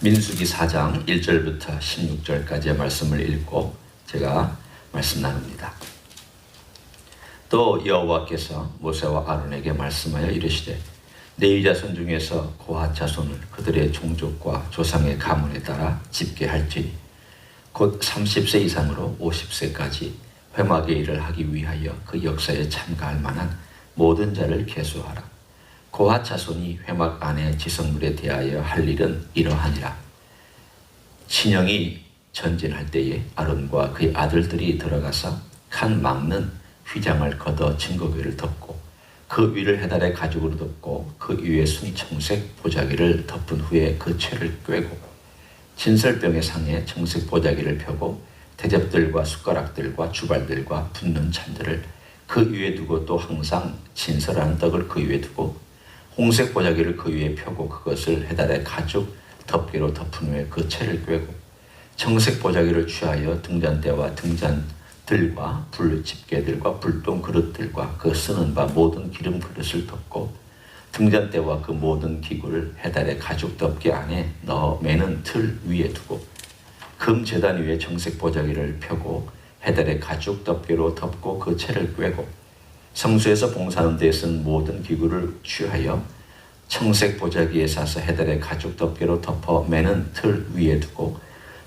민수기 4장 1절부터 16절까지의 말씀을 읽고 제가 말씀 나눕니다. 또 여호와께서 모세와 아론에게 말씀하여 이르시되 레위 자손 중에서 고핫 자손을 그들의 종족과 조상의 가문에 따라 집계할지니 곧 30세 이상으로 50세까지 회막의 일을 하기 위하여 그 역사에 참가할 만한 모든 자를 계수하라. 고핫 자손이 회막 안의 지성물에 대하여 할 일은 이러하니라. 신령이 전진할 때에 아론과 그의 아들들이 들어가서 칸 막는 휘장을 걷어 증거궤를 덮고 그 위를 해달의 가죽으로 덮고 그 위에 순청색 보자기를 덮은 후에 그 채를 꿰고 진설병의 상에 청색 보자기를 펴고 대접들과 숟가락들과 주발들과 붓는 잔들을 그 위에 두고 또 항상 진설하는 떡을 그 위에 두고 홍색 보자기를 그 위에 펴고 그것을 해달의 가죽 덮개로 덮은 후에 그 채를 꿰고 청색 보자기를 취하여 등잔대와 등잔들과 불 집게들과 불똥 그릇들과 그 쓰는 바 모든 기름 그릇을 덮고 등잔대와 그 모든 기구를 해달의 가죽 덮개 안에 넣어 매는 틀 위에 두고 금 제단 위에 청색 보자기를 펴고 해달의 가죽 덮개로 덮고 그 채를 꿰고 성소에서 봉사하는 데 쓴 모든 기구를 취하여 청색 보자기에 사서 해달의 가죽 덮개로 덮어 매는 틀 위에 두고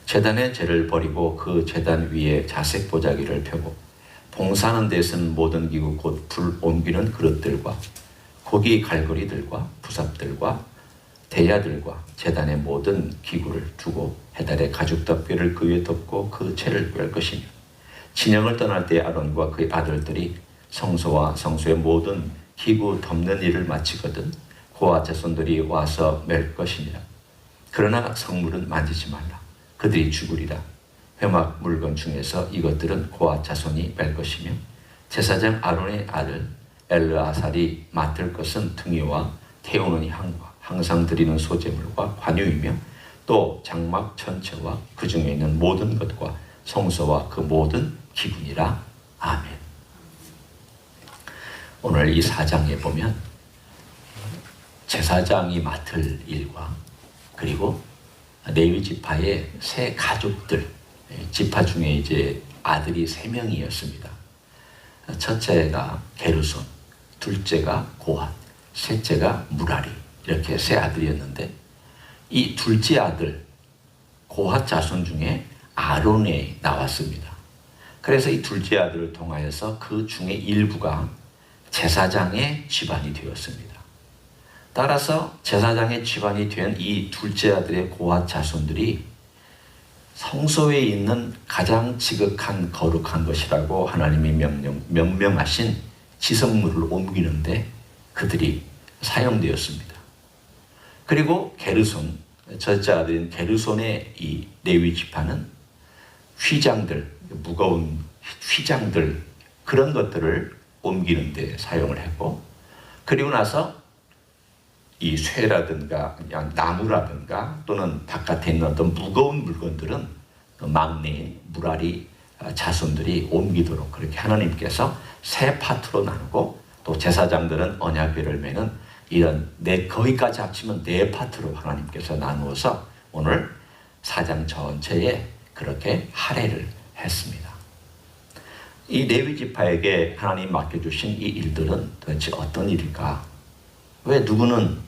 제단의 재를 버리고 그 제단 위에 자색 보자기를 펴고 봉사하는 데 쓴 모든 기구 곧 불 옮기는 그릇들과 고기 갈거리들과 부삽들과 대야들과 제단의 모든 기구를 두고 해달의 가죽 덮개를 그 위에 덮고 그 채를 꿰 것이며 진영을 떠날 때 아론과 그의 아들들이 성소와 성소의 모든 기구 덮는 일을 마치거든 고핫 자손들이 와서 맬 것이니라. 그러나 성물은 만지지 말라. 그들이 죽으리라. 회막 물건 중에서 이것들은 고핫 자손이 맬 것이며 제사장 아론의 아들 엘르아살이 맡을 것은 등이와 태우는 향과 항상 드리는 소제물과 관유이며 또 장막 전체와 그 중에 있는 모든 것과 성소와 그 모든 기구니라. 아멘. 오늘 이 4장에 보면 제사장이 맡을 일과 그리고 레위 지파의 세 가족들, 지파 중에 이제 아들이 3명이었습니다. 첫째가 게르손, 둘째가 고핫, 셋째가 무라리, 이렇게 세 아들이었는데 이 둘째 아들 고핫 자손 중에 아론이 나왔습니다. 그래서 이 둘째 아들을 통하여서 그 중에 일부가 제사장의 집안이 되었습니다. 따라서 제사장의 집안이 된 이 둘째 아들의 고핫 자손들이 성소에 있는 가장 지극한 거룩한 것이라고 하나님이 명명하신 지성물을 옮기는데 그들이 사용되었습니다. 그리고 게르손, 첫째 아들인 게르손의 이 레위 지파는 휘장들, 무거운 휘장들 그런 것들을 옮기는 데 사용을 했고 그리고 나서 이 쇠라든가 그냥 나무라든가 또는 바깥에 있는 어떤 무거운 물건들은 막내인 무라리 자손들이 옮기도록 그렇게 하나님께서 세 파트로 나누고 또 제사장들은 언약궤를 매는 이런 거기까지 합치면 4파트로 하나님께서 나누어서 오늘 4장 전체에 그렇게 할애를 했습니다. 이 레위 지파에게 하나님 맡겨주신 이 일들은 도대체 어떤 일일까? 왜 누구는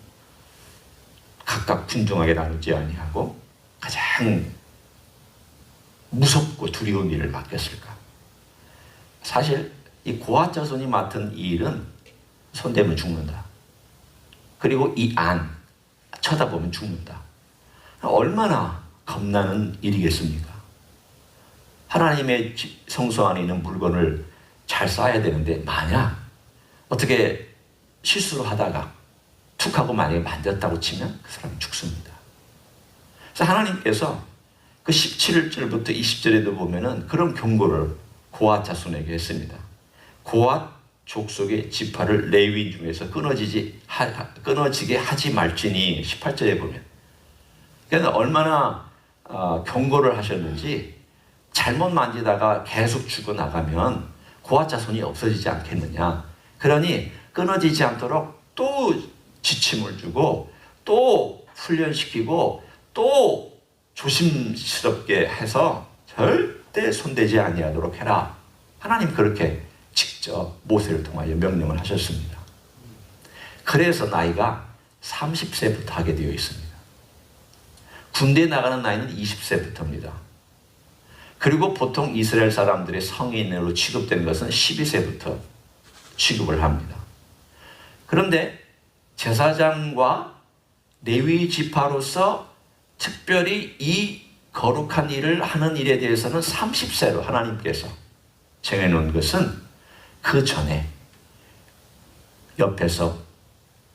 각각 분중하게 나누지 아니하고 가장 무섭고 두려운 일을 맡겼을까? 사실 이 고핫 자손이 맡은 이 일은 손대면 죽는다. 그리고 이 안 쳐다보면 죽는다. 얼마나 겁나는 일이겠습니까? 하나님의 성소 안에 있는 물건을 잘 쌓아야 되는데 만약 어떻게 실수로 하다가 툭 하고 만약에 만졌다고 치면 그 사람은 죽습니다. 그래서 하나님께서 그 17절부터 20절에도 보면은 그런 경고를 고핫 자손에게 했습니다. 고핫 족속의 지파를 레위 중에서 끊어지게 하지 말지니 18절에 보면 그러니까 얼마나 경고를 하셨는지 잘못 만지다가 계속 죽어나가면 고핫 자손이 없어지지 않겠느냐. 그러니 끊어지지 않도록 또 지침을 주고 또 훈련시키고 또 조심스럽게 해서 절대 손대지 아니하도록 해라. 하나님 그렇게 직접 모세를 통하여 명령을 하셨습니다. 그래서 나이가 30세부터 하게 되어 있습니다. 군대에 나가는 나이는 20세부터입니다. 그리고 보통 이스라엘 사람들의 성인으로 취급되는 것은 12세부터 취급을 합니다. 그런데 제사장과 레위 지파로서 특별히 이 거룩한 일을 하는 일에 대해서는 30세로 하나님께서 정해놓은 것은 그 전에 옆에서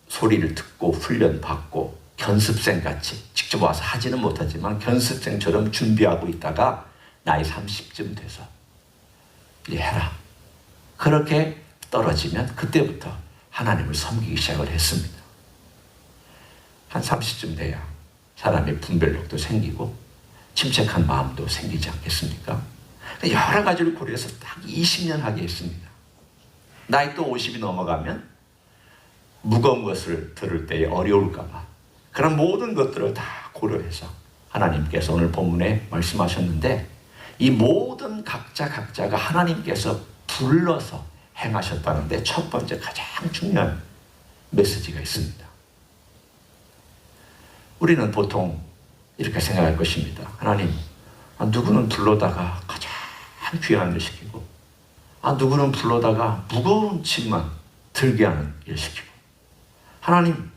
소리를 듣고 훈련받고 견습생같이 직접 와서 하지는 못하지만 견습생처럼 준비하고 있다가 나이 30쯤 돼서 해라. 그렇게 떨어지면 그때부터 하나님을 섬기기 시작을 했습니다. 한 30쯤 돼야 사람의 분별력도 생기고 침착한 마음도 생기지 않겠습니까? 여러 가지를 고려해서 딱 20년 하게 했습니다. 나이 또 50이 넘어가면 무거운 것을 들을 때에 어려울까 봐 그런 모든 것들을 다 고려해서 하나님께서 오늘 본문에 말씀하셨는데 이 모든 각자가 하나님께서 불러서 행하셨다는데 첫 번째 가장 중요한 메시지가 있습니다. 우리는 보통 이렇게 생각할 것입니다. 하나님, 누구는 불러다가 가장 귀한 일 시키고 누구는 불러다가 무거운 짐만 들게 하는 일 시키고 하나님,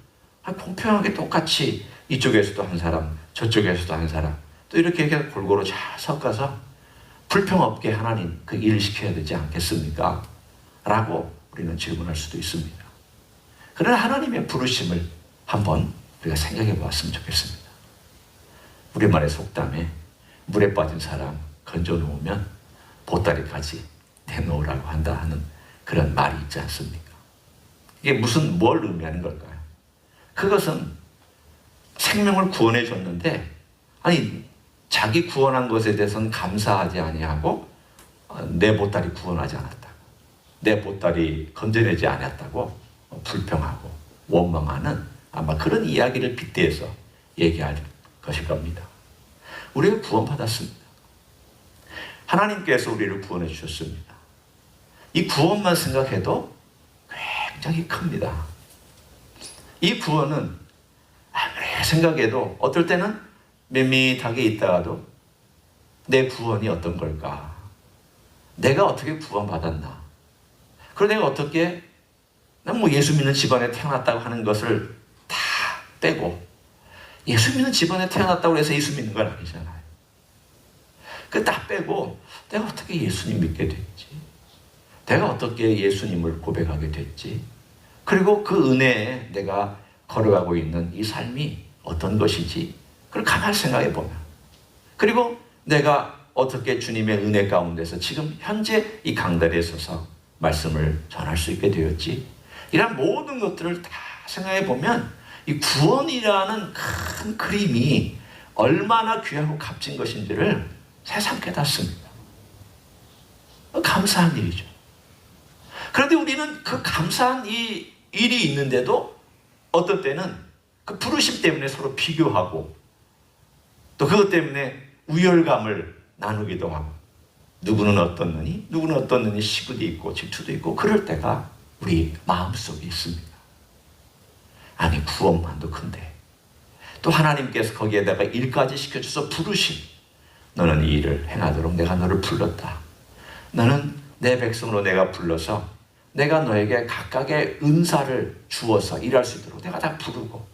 공평하게 똑같이 이쪽에서도 한 사람 저쪽에서도 한 사람 또 이렇게 골고루 잘 섞어서 불평 없게 하나님 그 일을 시켜야 되지 않겠습니까? 라고 우리는 질문할 수도 있습니다. 그러나 하나님의 부르심을 한번 우리가 생각해 보았으면 좋겠습니다. 우리말의 속담에 물에 빠진 사람 건져 놓으면 보따리까지 내놓으라고 한다 하는 그런 말이 있지 않습니까? 이게 뭘 의미하는 걸까요? 그것은 생명을 구원해 줬는데 자기 구원한 것에 대해서는 감사하지 아니하고 내 보따리 구원하지 않았다. 내 보따리 건져내지 않았다고 불평하고 원망하는 아마 그런 이야기를 빗대서 얘기할 것일 겁니다. 우리가 구원받았습니다. 하나님께서 우리를 구원해 주셨습니다. 이 구원만 생각해도 굉장히 큽니다. 이 구원은 아무리 생각해도 어떨 때는 밋밋하게 있다가도 내 구원이 어떤 걸까? 내가 어떻게 구원받았나? 그리고 내가 어떻게 난 예수 믿는 집안에 태어났다고 하는 것을 다 빼고 예수 믿는 집안에 태어났다고 해서 예수 믿는 건 아니잖아요. 그 다 빼고 내가 어떻게 예수님 믿게 됐지? 내가 어떻게 예수님을 고백하게 됐지? 그리고 그 은혜에 내가 걸어가고 있는 이 삶이 어떤 것이지? 그걸 가만히 생각해 보면 그리고 내가 어떻게 주님의 은혜 가운데서 지금 현재 이 강단에 서서 말씀을 전할 수 있게 되었지? 이런 모든 것들을 다 생각해 보면 이 구원이라는 큰 그림이 얼마나 귀하고 값진 것인지를 새삼 깨닫습니다. 감사한 일이죠. 그런데 우리는 그 감사한 이 일이 있는데도 어떤 때는 그 부르심 때문에 서로 비교하고 또 그것 때문에 우열감을 나누기도 하고 누구는 어떻느니 누구는 어떻느니 시구도 있고 질투도 있고 그럴 때가 우리 마음속에 있습니다. 아니 구원만도 큰데 또 하나님께서 거기에다가 일까지 시켜줘서 부르심 너는 이 일을 행하도록 내가 너를 불렀다. 너는 내 백성으로 내가 불러서 내가 너에게 각각의 은사를 주어서 일할 수 있도록 내가 다 부르고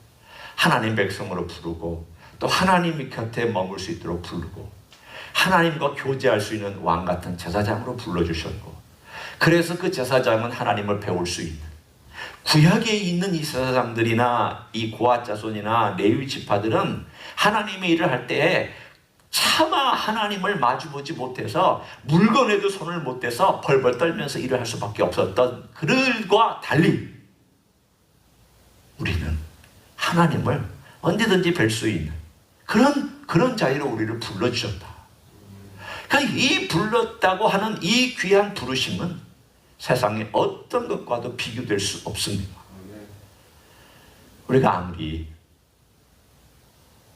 하나님 백성으로 부르고 또 하나님 곁에 머물 수 있도록 부르고 하나님과 교제할 수 있는 왕 같은 제사장으로 불러주셨고 그래서 그 제사장은 하나님을 배울 수 있는 구약에 있는 이 제사장들이나 이 고핫 자손이나 레위 지파들은 하나님의 일을 할 때에 차마 하나님을 마주보지 못해서 물건에도 손을 못 대서 벌벌 떨면서 일을 할 수밖에 없었던 그들과 달리 우리는 하나님을 언제든지 뵐 수 있는 그런 자리로 우리를 불러주셨다. 그러니까 이 불렀다고 하는 이 귀한 부르심은 세상의 어떤 것과도 비교될 수 없습니다. 우리가 아무리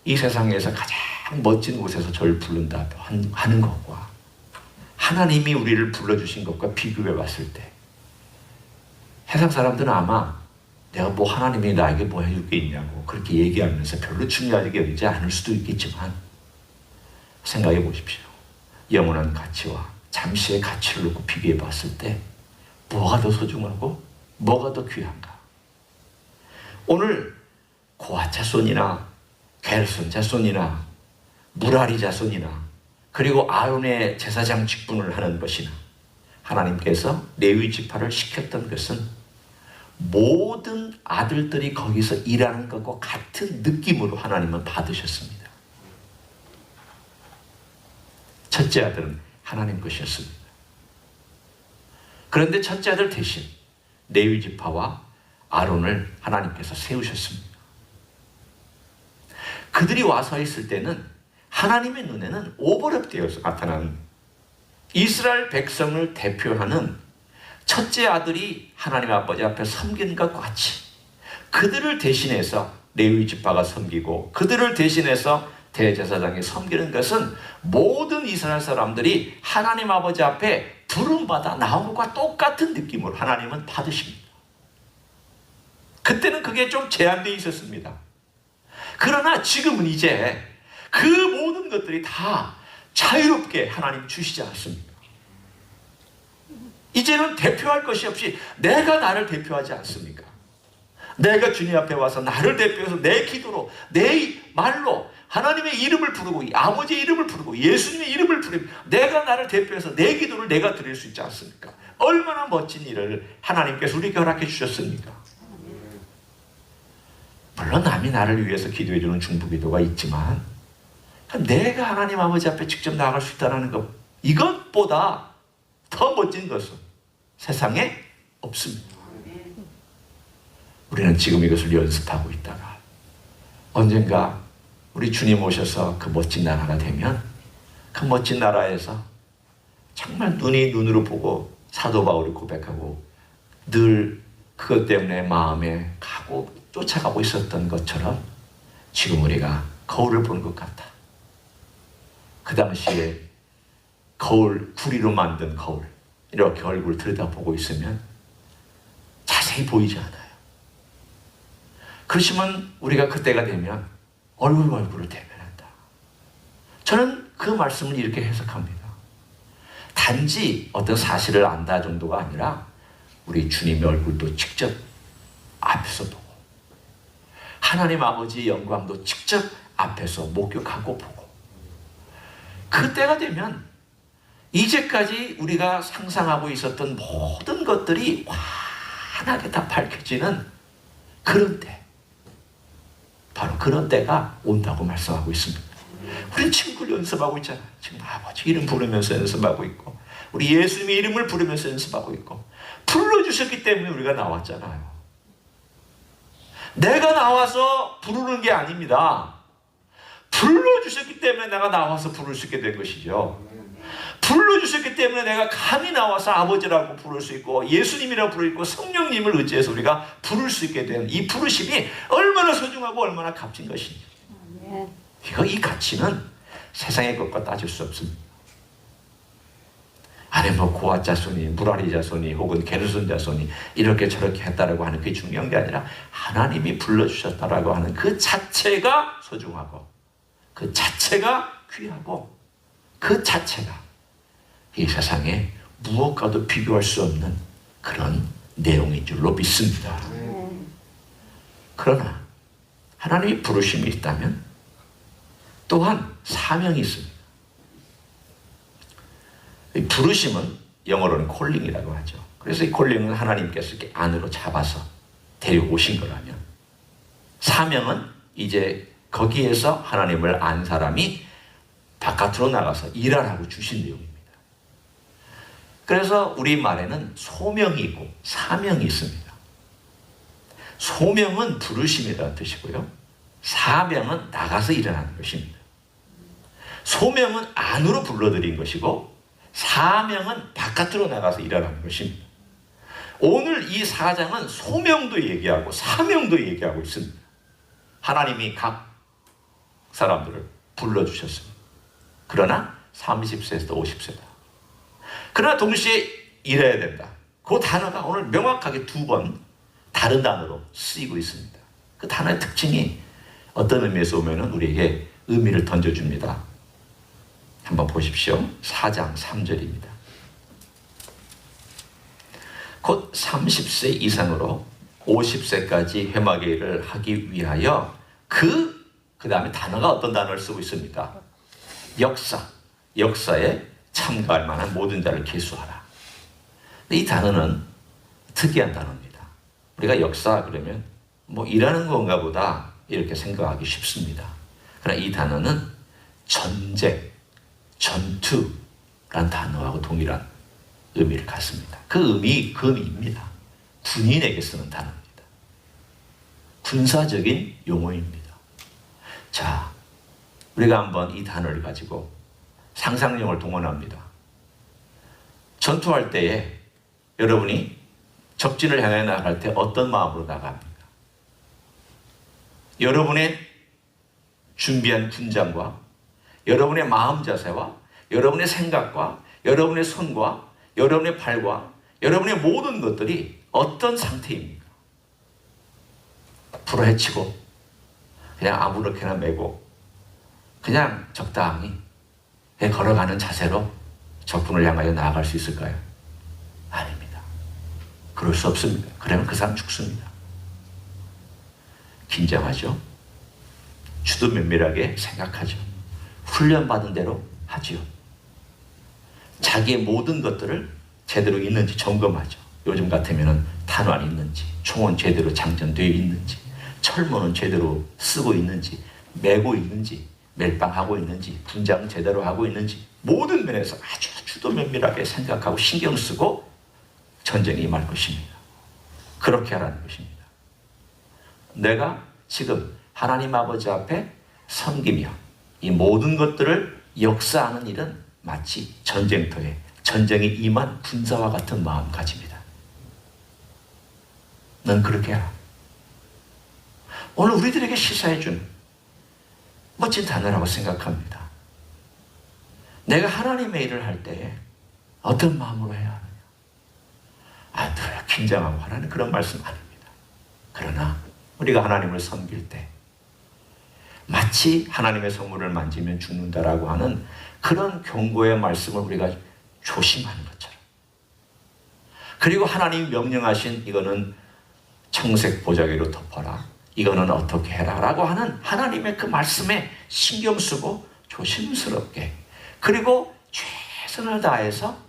이 세상에서 가장 멋진 곳에서 저를 부른다 하는 것과 하나님이 우리를 불러주신 것과 비교해 봤을 때 세상 사람들은 아마 내가 뭐 하나님이 나에게 뭐 해줄 게 있냐고 그렇게 얘기하면서 별로 중요하게 여기지 않을 수도 있겠지만 생각해 보십시오. 영원한 가치와 잠시의 가치를 놓고 비교해 봤을 때 뭐가 더 소중하고 뭐가 더 귀한가? 오늘 고아 자손이나 게르손 자손이나 무라리 자손이나 그리고 아론의 제사장 직분을 하는 것이나 하나님께서 레위 지파를 시켰던 것은 모든 아들들이 거기서 일하는 것과 같은 느낌으로 하나님은 받으셨습니다. 첫째 아들은 하나님 것이었습니다. 그런데 첫째 아들 대신 레위 지파와 아론을 하나님께서 세우셨습니다. 그들이 와서 있을 때는 하나님의 눈에는 오버랩되어서 나타나는 이스라엘 백성을 대표하는 첫째 아들이 하나님 아버지 앞에 섬기는 것과 같이 그들을 대신해서 레위 지파가 섬기고 그들을 대신해서 대제사장이 섬기는 것은 모든 이스라엘 사람들이 하나님 아버지 앞에 부름받아 나온 것과 똑같은 느낌으로 하나님은 받으십니다. 그때는 그게 좀 제한되어 있었습니다. 그러나 지금은 이제 그 모든 것들이 다 자유롭게 하나님 주시지 않습니까? 이제는 대표할 것이 없이 내가 나를 대표하지 않습니까? 내가 주님 앞에 와서 나를 대표해서 내 기도로 내 말로 하나님의 이름을 부르고 아버지의 이름을 부르고 예수님의 이름을 부르고 내가 나를 대표해서 내 기도를 내가 드릴 수 있지 않습니까? 얼마나 멋진 일을 하나님께서 우리에게 허락해 주셨습니까? 물론 남이 나를 위해서 기도해 주는 중보기도가 있지만 내가 하나님 아버지 앞에 직접 나아갈 수 있다는 것 이것보다 더 멋진 것은 세상에 없습니다. 우리는 지금 이것을 연습하고 있다가 언젠가 우리 주님 오셔서 그 멋진 나라가 되면 그 멋진 나라에서 정말 눈이 눈으로 보고 사도 바울이 고백하고 늘 그것 때문에 마음에 가고 쫓아가고 있었던 것처럼 지금 우리가 거울을 보는 것 같다. 그 당시에 거울, 구리로 만든 거울 이렇게 얼굴을 들여다보고 있으면 자세히 보이지 않아요. 그렇지만 우리가 그때가 되면 얼굴과 얼굴을 대면한다. 저는 그 말씀을 이렇게 해석합니다. 단지 어떤 사실을 안다 정도가 아니라 우리 주님의 얼굴도 직접 앞에서 보고 하나님 아버지의 영광도 직접 앞에서 목격하고 보고 그때가 되면 이제까지 우리가 상상하고 있었던 모든 것들이 환하게 다 밝혀지는 그런 때 바로 그런 때가 온다고 말씀하고 있습니다. 우린 친구를 연습하고 있잖아요. 지금 아버지 이름 부르면서 연습하고 있고 우리 예수님의 이름을 부르면서 연습하고 있고 불러주셨기 때문에 우리가 나왔잖아요. 내가 나와서 부르는 게 아닙니다. 불러주셨기 때문에 내가 나와서 부를 수 있게 된 것이죠. 불러주셨기 때문에 내가 감히 나와서 아버지라고 부를 수 있고 예수님이라고 부를 수 있고 성령님을 의지해서 우리가 부를 수 있게 된 이 부르심이 얼마나 소중하고 얼마나 값진 것인지 이 가치는 세상의 것과 따질 수 없습니다. 아니 뭐 고아 자손이 무라리 자손이 혹은 게르손 자손이 이렇게 저렇게 했다라고 하는 그게 중요한 게 아니라 하나님이 불러주셨다라고 하는 그 자체가 소중하고 그 자체가 귀하고 그 자체가 이 세상에 무엇과도 비교할 수 없는 그런 내용인 줄로 믿습니다. 그러나 하나님이 부르심이 있다면 또한 사명이 있습니다. 이 부르심은 영어로는 콜링이라고 하죠. 그래서 이 콜링은 하나님께서 이렇게 안으로 잡아서 데려오신 거라면 사명은 이제 거기에서 하나님을 안 사람이 바깥으로 나가서 일하라고 주신 내용입니다. 그래서 우리 말에는 소명이 있고 사명이 있습니다. 소명은 부르심이라는 뜻이고요. 사명은 나가서 일어나는 것입니다. 소명은 안으로 불러들인 것이고 사명은 바깥으로 나가서 일어나는 것입니다. 오늘 이 4장은 소명도 얘기하고 사명도 얘기하고 있습니다. 하나님이 각 사람들을 불러주셨습니다. 그러나 30세에서 50세다. 그러나 동시에 일해야 된다. 그 단어가 오늘 명확하게 2번 다른 단어로 쓰이고 있습니다. 그 단어의 특징이 어떤 의미에서 오면은 우리에게 의미를 던져줍니다. 한번 보십시오. 4장 3절입니다. 곧 30세 이상으로 50세까지 회막의 일을 하기 위하여 그 다음에 단어가 어떤 단어를 쓰고 있습니다. 역사에 참가할 만한 모든 자를 계수하라. 이 단어는 특이한 단어입니다. 우리가 역사 그러면 뭐 일하는 건가 보다 이렇게 생각하기 쉽습니다. 그러나 이 단어는 전쟁, 전투란 단어하고 동일한 의미를 갖습니다. 그 의미입니다. 군인에게 쓰는 단어입니다. 군사적인 용어입니다. 자, 우리가 한번 이 단어를 가지고 상상력을 동원합니다. 전투할 때에 여러분이 적진을 향해 나갈 때 어떤 마음으로 나갑니까? 여러분의 준비한 군장과 여러분의 마음 자세와 여러분의 생각과 여러분의 손과 여러분의 발과 여러분의 모든 것들이 어떤 상태입니까? 풀어헤치고 그냥 아무렇게나 메고 그냥 적당히 걸어가는 자세로 적군을 향하여 나아갈 수 있을까요? 아닙니다. 그럴 수 없습니다. 그러면 그 사람 죽습니다. 긴장하죠. 주도 면밀하게 생각하죠. 훈련받은 대로 하죠. 자기의 모든 것들을 제대로 있는지 점검하죠. 요즘 같으면 탄환이 있는지, 총은 제대로 장전되어 있는지, 철문은 제대로 쓰고 있는지, 메고 있는지, 멜빵하고 있는지, 분장은 제대로 하고 있는지 모든 면에서 아주 주도 면밀하게 생각하고 신경 쓰고 전쟁에 임할 것입니다. 그렇게 하라는 것입니다. 내가 지금 하나님 아버지 앞에 섬기며 이 모든 것들을 역사하는 일은 마치 전쟁터에 전쟁에 임한 군사와 같은 마음가짐이다. 넌 그렇게 해라. 오늘 우리들에게 시사해준 멋진 단어라고 생각합니다. 내가 하나님의 일을 할 때에 어떤 마음으로 해야 하느냐? 늘 긴장하고 하라는 그런 말씀 아닙니다. 그러나 우리가 하나님을 섬길 때 마치 하나님의 성물을 만지면 죽는다라고 하는 그런 경고의 말씀을 우리가 조심하는 것처럼, 그리고 하나님이 명령하신 이거는 청색 보자기로 덮어라, 이거는 어떻게 해라 라고 하는 하나님의 그 말씀에 신경 쓰고 조심스럽게, 그리고 최선을 다해서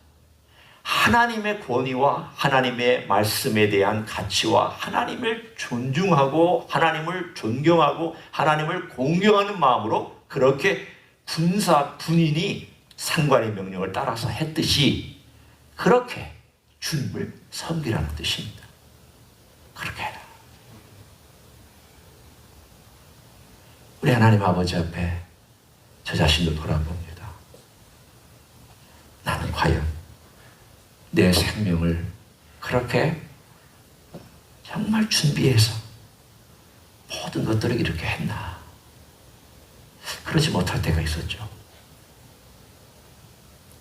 하나님의 권위와 하나님의 말씀에 대한 가치와 하나님을 존중하고 하나님을 존경하고 하나님을 공경하는 마음으로 그렇게 군인이 상관의 명령을 따라서 했듯이 그렇게 주님을 섬기라는 뜻입니다. 그렇게 해라. 우리 하나님 아버지 앞에 저 자신도 돌아봅니다. 나는 과연 내 생명을 그렇게 정말 준비해서 모든 것들을 이렇게 했나? 그러지 못할 때가 있었죠.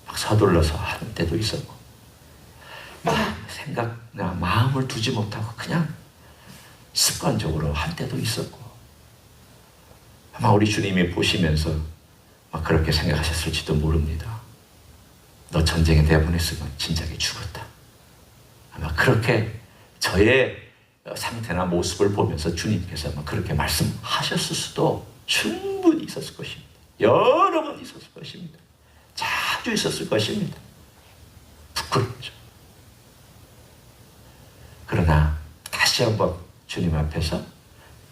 막 서둘러서 하는 때도 있었고, 막 생각나 마음을 두지 못하고 그냥 습관적으로 할 때도 있었고, 아마 우리 주님이 보시면서 막 그렇게 생각하셨을지도 모릅니다. 너 전쟁에 내보냈으면 진작에 죽었다. 아마 그렇게 저의 상태나 모습을 보면서 주님께서 아마 그렇게 말씀하셨을 수도 충분히 있었을 것입니다. 여러 번 있었을 것입니다. 자주 있었을 것입니다. 부끄럽죠. 그러나 다시 한번 주님 앞에서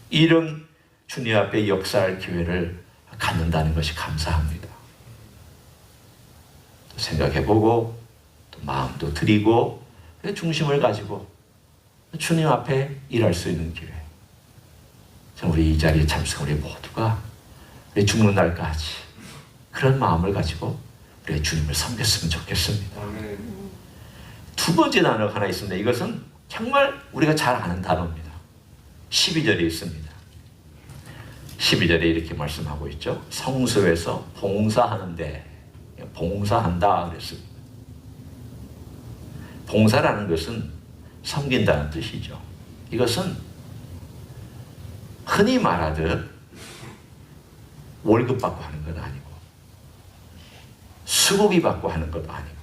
이런 주님 앞에 역사할 기회를 갖는다는 것이 감사합니다. 또 생각해보고 또 마음도 드리고 중심을 가지고 주님 앞에 일할 수 있는 기회. 우리 이 자리에 참석한 우리 모두가 우리 죽는 날까지 그런 마음을 가지고 우리 주님을 섬겼으면 좋겠습니다. 두 번째 단어가 하나 있습니다. 이것은 정말 우리가 잘 아는 단어입니다. 12절에 있습니다. 12절에 이렇게 말씀하고 있죠. 성소에서 봉사하는데, 봉사한다 그랬습니다. 봉사라는 것은 섬긴다는 뜻이죠. 이것은 흔히 말하듯 월급 받고 하는 것 아니고, 수고비 받고 하는 것도 아니고,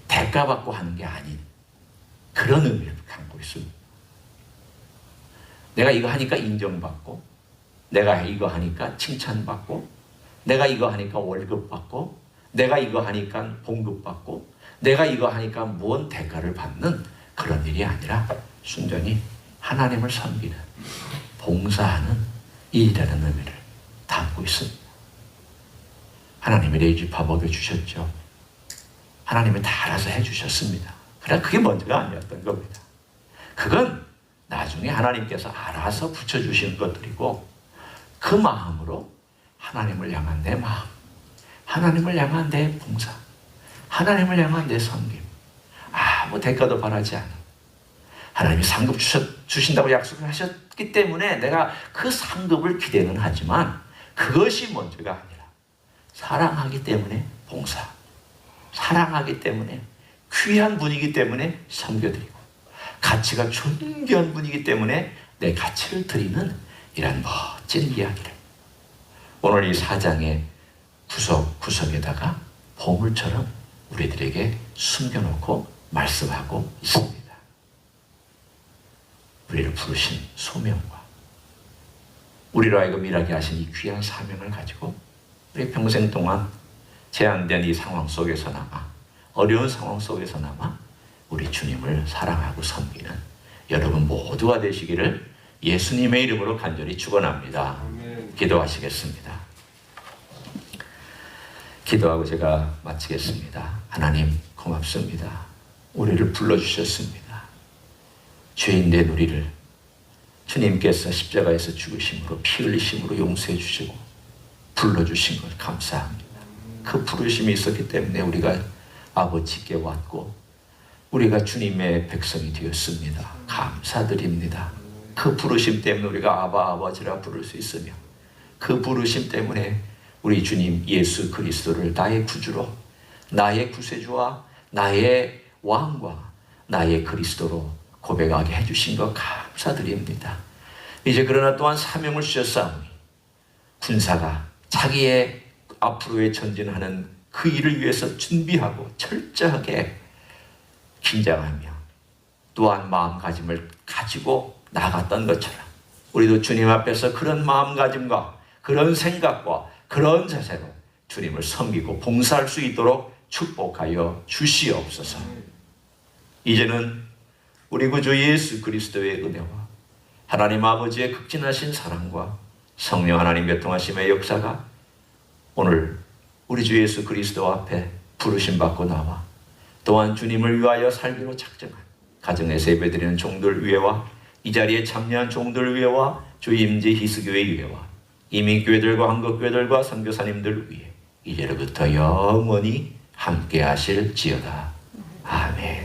대가 받고 하는 게 아닌 그런 의미를 갖고 있습니다. 내가 이거 하니까 인정받고, 내가 이거 하니까 칭찬받고, 내가 이거 하니까 월급 받고, 내가 이거 하니까 봉급 받고, 내가 이거 하니까 무언 대가를 받는 그런 일이 아니라 순전히 하나님을 섬기는, 봉사하는 일이라는 의미를 담고 있습니다. 하나님이 레위지파 먹여주셨죠. 하나님이 다 알아서 해주셨습니다. 그러나 그게 먼저가 아니었던 겁니다. 그건 나중에 하나님께서 알아서 붙여주시는 것들이고, 그 마음으로 하나님을 향한 내 마음, 하나님을 향한 내 봉사, 하나님을 향한 내 섬김, 아무 대가도 바라지 않아. 하나님이 상급 주신다고 약속을 하셨기 때문에 내가 그 상급을 기대는 하지만 그것이 먼저가 아니라 사랑하기 때문에 봉사, 사랑하기 때문에 귀한 분이기 때문에 섬겨드리고, 가치가 존귀한 분이기 때문에 내 가치를 드리는 이런 멋진 이야기를 오늘 이 4장의 구석구석에다가 보물처럼 우리들에게 숨겨놓고 말씀하고 있습니다. 우리를 부르신 소명과 우리로 하여금 일하게 하신 이 귀한 사명을 가지고 우리 평생 동안 제한된 이 상황 속에서나마, 어려운 상황 속에서나마 우리 주님을 사랑하고 섬기는 여러분 모두가 되시기를 예수님의 이름으로 간절히 축원합니다. 기도하시겠습니다. 기도하고 제가 마치겠습니다. 하나님 고맙습니다. 우리를 불러주셨습니다. 죄인 된 우리를 주님께서 십자가에서 죽으심으로, 피 흘리심으로 용서해 주시고 불러주신 것 감사합니다. 그 부르심이 있었기 때문에 우리가 아버지께 왔고 우리가 주님의 백성이 되었습니다. 감사드립니다. 그 부르심 때문에 우리가 아바 아버지라 부를 수 있으며, 그 부르심 때문에 우리 주님 예수 그리스도를 나의 구주로, 나의 구세주와 나의 왕과 나의 그리스도로 고백하게 해주신 것 감사드립니다. 이제 그러나 또한 사명을 주셨사오니 군사가 자기의 앞으로의 전진하는 그 일을 위해서 준비하고 철저하게 긴장하며 또한 마음가짐을 가지고 나갔던 것처럼 우리도 주님 앞에서 그런 마음가짐과 그런 생각과 그런 자세로 주님을 섬기고 봉사할 수 있도록 축복하여 주시옵소서. 이제는 우리 구주 예수 그리스도의 은혜와 하나님 아버지의 극진하신 사랑과 성령 하나님 교통하심의 역사가 오늘 우리 주 예수 그리스도 앞에 부르심 받고 나와 또한 주님을 위하여 살기로 작정한 가정에서 예배드리는 종들 위에와 이 자리에 참여한 종들 위에와 주 임재 희스교회 위에와 이민교회들과 한국교회들과 선교사님들 위에 이제로부터 영원히 함께 하실지어다. 아멘.